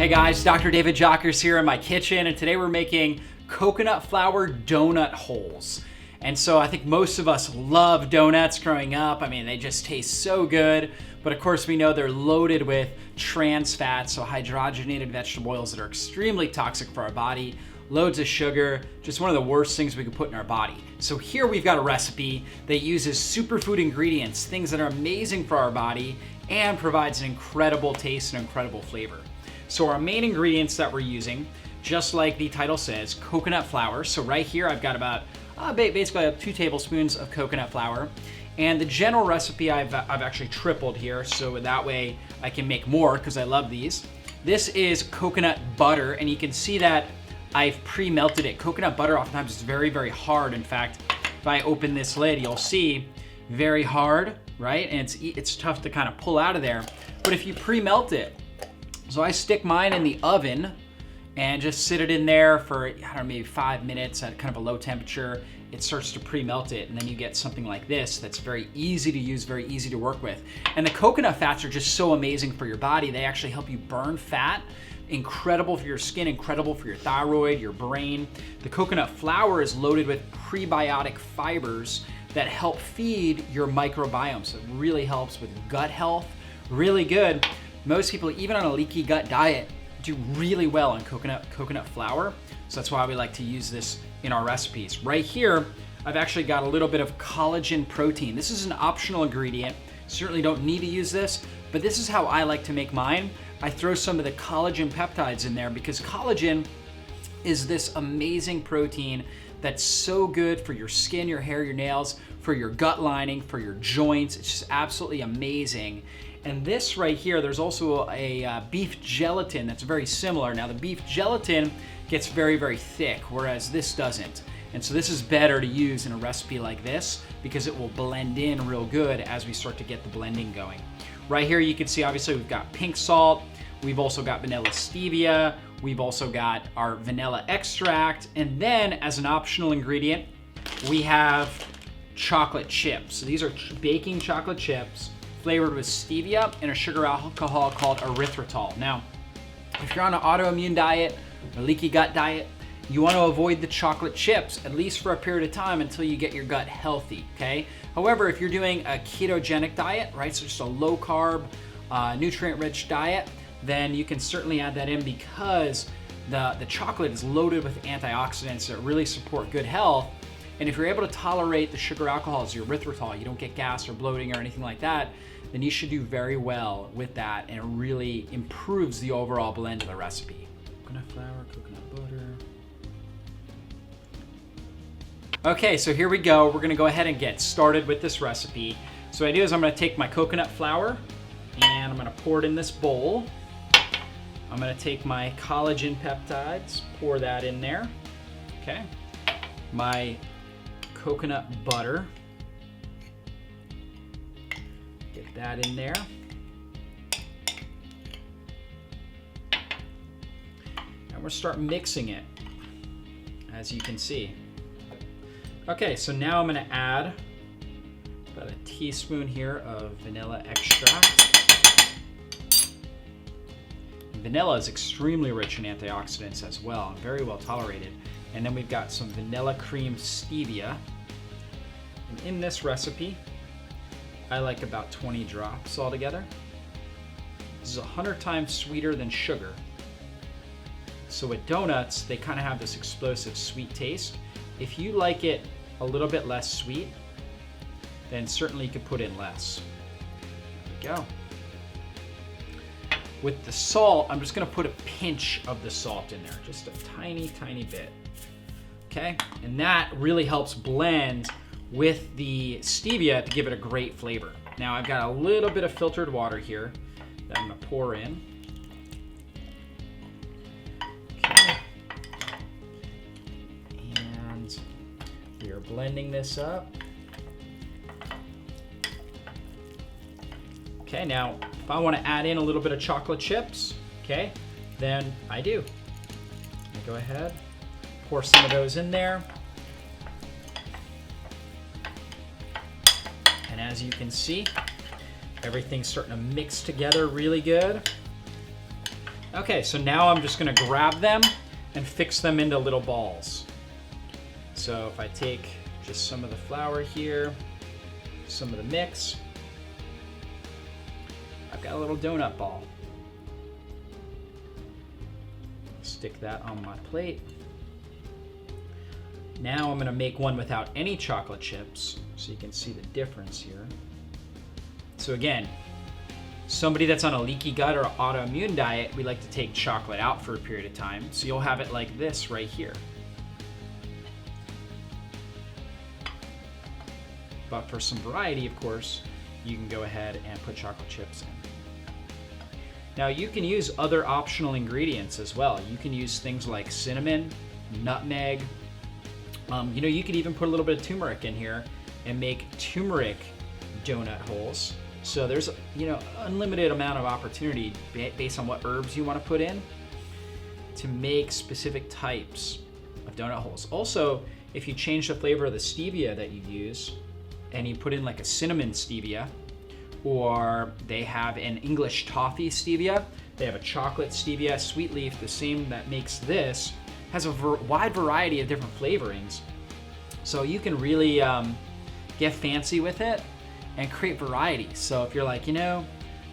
Hey guys, Dr. David Jockers here in my kitchen, and today we're making coconut flour donut holes. And so I think most of us love donuts growing up. I mean, they just taste so good. But of course, we know they're loaded with trans fats, so hydrogenated vegetable oils that are extremely toxic for our body, loads of sugar, just one of the worst things we could put in our body. So here we've got a recipe that uses superfood ingredients, things that are amazing for our body, and provides an incredible taste and incredible flavor. So our main ingredients that we're using, just like the title says, coconut flour. So right here I've got about basically 2 tablespoons of coconut flour. And the general recipe I've actually tripled here, so that way I can make more because I love these. This is coconut butter, and you can see that I've pre-melted it. Coconut butter oftentimes is very, very hard. In fact, if I open this lid, you'll see very hard, right? And it's tough to kind of pull out of there. But if you pre-melt it, so I stick mine in the oven and just sit it in there for, I don't know, maybe 5 minutes at kind of a low temperature. It starts to pre-melt it, and then you get something like this that's very easy to use, very easy to work with. And the coconut fats are just so amazing for your body. They actually help you burn fat. Incredible for your skin, incredible for your thyroid, your brain. The coconut flour is loaded with prebiotic fibers that help feed your microbiome. So it really helps with gut health, really good. Most people, even on a leaky gut diet, do really well on coconut flour. So that's why we like to use this in our recipes. Right here, I've actually got a little bit of collagen protein. This is an optional ingredient. Certainly don't need to use this, but this is how I like to make mine. I throw some of the collagen peptides in there because collagen is this amazing protein that's so good for your skin, your hair, your nails, for your gut lining, for your joints. It's just absolutely amazing. And this right here, there's also a beef gelatin that's very similar. Now the beef gelatin gets very, very thick, whereas this doesn't. And so this is better to use in a recipe like this because it will blend in real good as we start to get the blending going. Right here you can see obviously we've got pink salt, we've also got vanilla stevia, we've also got our vanilla extract, and then as an optional ingredient, we have chocolate chips. So these are baking chocolate chips flavored with stevia and a sugar alcohol called erythritol. Now, if you're on an autoimmune diet, a leaky gut diet, you want to avoid the chocolate chips, at least for a period of time until you get your gut healthy, okay? However, if you're doing a ketogenic diet, right, so just a low carb, nutrient-rich diet, then you can certainly add that in because the chocolate is loaded with antioxidants that really support good health. And if you're able to tolerate the sugar alcohols, your erythritol, you don't get gas or bloating or anything like that, then you should do very well with that, and it really improves the overall blend of the recipe. Coconut flour, coconut butter. Okay, so here we go. We're gonna go ahead and get started with this recipe. So what I do is I'm gonna take my coconut flour and I'm gonna pour it in this bowl. I'm gonna take my collagen peptides, pour that in there, okay? My coconut butter, get that in there. And we'll start mixing it, as you can see. Okay, so now I'm gonna add about a teaspoon here of vanilla extract. Vanilla is extremely rich in antioxidants as well, and very well tolerated. And then we've got some vanilla cream stevia. And in this recipe, I like about 20 drops altogether. This is 100 times sweeter than sugar. So with donuts, they kind of have this explosive sweet taste. If you like it a little bit less sweet, then certainly you could put in less. There we go. With the salt, I'm just gonna put a pinch of the salt in there, just a tiny, tiny bit. Okay, and that really helps blend with the stevia to give it a great flavor. Now I've got a little bit of filtered water here that I'm gonna pour in. Okay. And we are blending this up. Okay, now if I want to add in a little bit of chocolate chips, okay, then I do. I go ahead, pour some of those in there. And as you can see, everything's starting to mix together really good. Okay, so now I'm just gonna grab them and fix them into little balls. So if I take just some of the flour here, some of the mix, I've got a little donut ball. Stick that on my plate. Now I'm gonna make one without any chocolate chips, so you can see the difference here. So again, somebody that's on a leaky gut or autoimmune diet, we like to take chocolate out for a period of time. So you'll have it like this right here. But for some variety, of course, you can go ahead and put chocolate chips in. Now you can use other optional ingredients as well. You can use things like cinnamon, nutmeg. You could even put a little bit of turmeric in here and make turmeric donut holes. So there's unlimited amount of opportunity based on what herbs you want to put in to make specific types of donut holes. Also, if you change the flavor of the stevia that you use and you put in like a cinnamon stevia, or they have an English toffee stevia, they have a chocolate stevia, sweet leaf, the same that makes this, has a wide variety of different flavorings. So you can really get fancy with it and create variety. So if you're like, I'm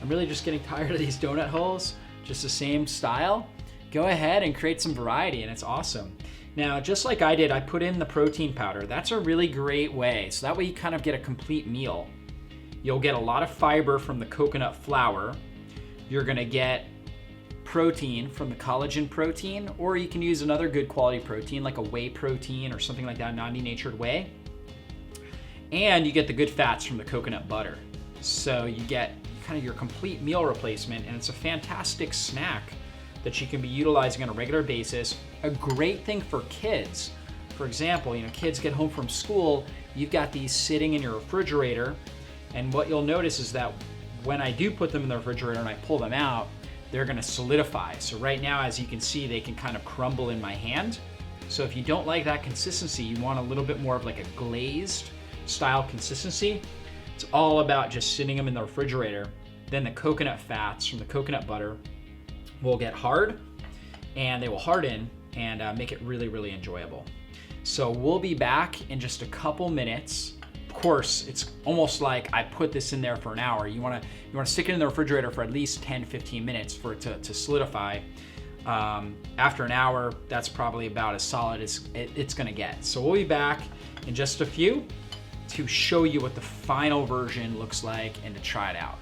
really just getting tired of these donut holes, just the same style, go ahead and create some variety, and it's awesome. Now, just like I did, I put in the protein powder. That's a really great way. So that way you kind of get a complete meal. You'll get a lot of fiber from the coconut flour. You're gonna get protein from the collagen protein, or you can use another good quality protein like a whey protein or something like that, non-denatured whey. And you get the good fats from the coconut butter. So you get kind of your complete meal replacement, and it's a fantastic snack that you can be utilizing on a regular basis. A great thing for kids. For example, kids get home from school, you've got these sitting in your refrigerator, and what you'll notice is that when I do put them in the refrigerator and I pull them out, they're gonna solidify. So right now, as you can see, they can kind of crumble in my hand. So if you don't like that consistency, you want a little bit more of like a glazed style consistency, it's all about just sitting them in the refrigerator. Then the coconut fats from the coconut butter will get hard and they will harden and make it really, really enjoyable. So we'll be back in just a couple minutes. Of course, it's almost like I put this in there for an hour. You wanna stick it in the refrigerator for at least 10-15 minutes for it to solidify. After an hour, that's probably about as solid as it's gonna get. So we'll be back in just a few to show you what the final version looks like and to try it out.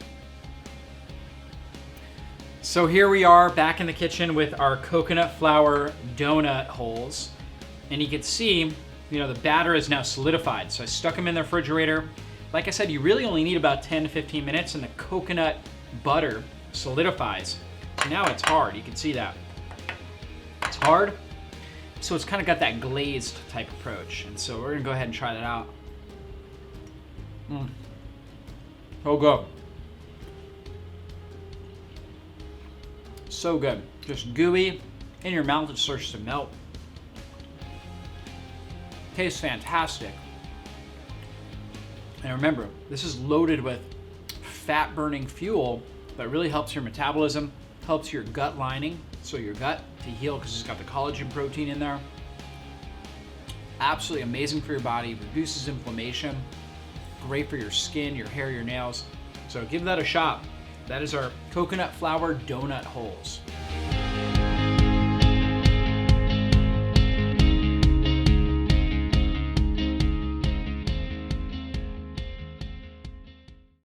So here we are back in the kitchen with our coconut flour donut holes. And you can see, the batter is now solidified. So I stuck them in the refrigerator. Like I said, you really only need about 10 to 15 minutes and the coconut butter solidifies. So now it's hard, you can see that. It's hard, so it's kind of got that glazed type approach. And so we're gonna go ahead and try that out. So good. So good. Just gooey, in your mouth it starts to melt. Tastes fantastic. And remember, this is loaded with fat burning fuel that really helps your metabolism, helps your gut lining, so your gut to heal because it's got the collagen protein in there. Absolutely amazing for your body, reduces inflammation, great for your skin, your hair, your nails. So give that a shot. That is our coconut flour donut holes.